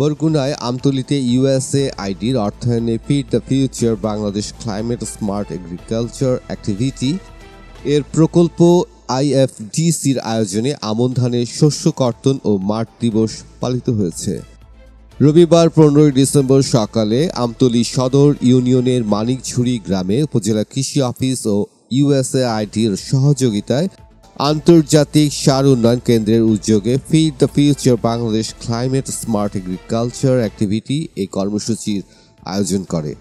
বরগুনায় আমতলীতে USAIDর অর্থায়নে feed the future Bangladesh climate smart agriculture activity এর প্রকল্প IFDCর আয়োজনে আমন ধানের শস্য কর্তন ও মাঠ দিবস পালিত হয়েছে। রবিবার 15 ডিসেম্বর সকালে আমতলী সদর ইউনিয়নের মানিকঝুড়ি গ্রামে উপজেলা কৃষি অফিস ও USAIDর সহযোগিতায় আন্তর্জাতিক সার উন্নয়ন কেন্দ্রের উদ্যোগে feed the future Bangladesh climate smart agriculture activity এই কর্মসূচির আয়োজন করে।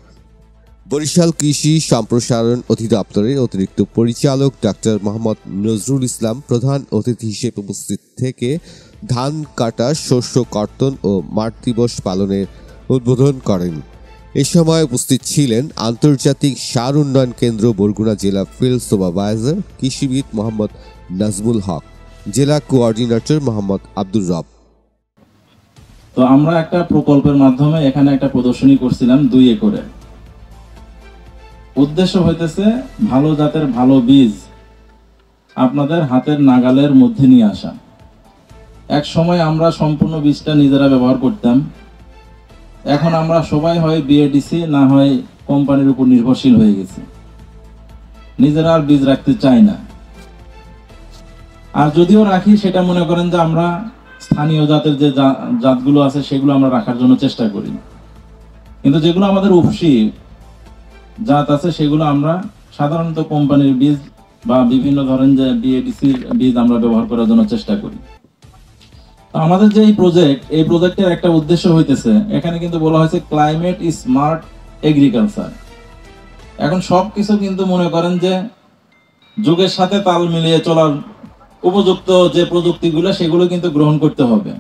বরিশাল কৃষি সম্প্রসারণ অধিদপ্তরের অতিরিক্ত পরিচালক ডক্টর মোহাম্মদ নজরুল ইসলাম প্রধান অতিথি হিসেবে উপস্থিত থেকে ধান কাটা, শস্য কর্তন ও মাঠ দিবস পালনের উদ্বোধন করেন। এ সময় উপস্থিত ছিলেন আন্তর্জাতিক সার উন্নয়ন কেন্দ্র বরগুনা জেলা ফিল্ড সুপারভাইজার কৃষিবিদ মোহাম্মদ নাজমুল হক, জেলা কোঅর্ডিনেটর মোহাম্মদ আব্দুর রব। তো আমরা একটা প্রকল্পের মাধ্যমে এখানে একটা প্রদর্শনী করছিলাম 2 একরে। উদ্দেশ্য হইতেছে ভালো জাতের ভালো বীজ আপনাদের হাতের নাগালের মধ্যে নিয়ে আসা। এক সময় আমরা সম্পূর্ণ বীজটা নিজেরা ব্যবহার করতাম, এখন আমরা সবাই হয় BADC না হয় কোম্পানির উপর নির্ভরশীল হয়ে গেছি, নিজেরা আর বীজ রাখতে চাই না। আর যদিও রাখি সেটা মনে করেন যে আমরা স্থানীয় জাতের যে জাতগুলো আছে সেগুলো আমরা রাখার জন্য চেষ্টা করি, কিন্তু যেগুলো আমাদের উপসি জাত আছে সেগুলো আমরা সাধারণত কোম্পানির বীজ বা বিভিন্ন ধরনের যে BADCর বীজ আমরা ব্যবহার করার জন্য চেষ্টা করি। আমাদের যে এই প্রজেক্টের একটা উদ্দেশ্য হইতেছে, এখানে কিন্তু বলা হয়েছে ক্লাইমেট স্মার্ট এগ্রিকালচার। এখন সবকিছু কিন্তু মনে করেন যে যুগের সাথে তাল মিলিয়ে চলার উপযুক্ত যে প্রযুক্তিগুলো সেগুলো কিন্তু গ্রহণ করতে হবে।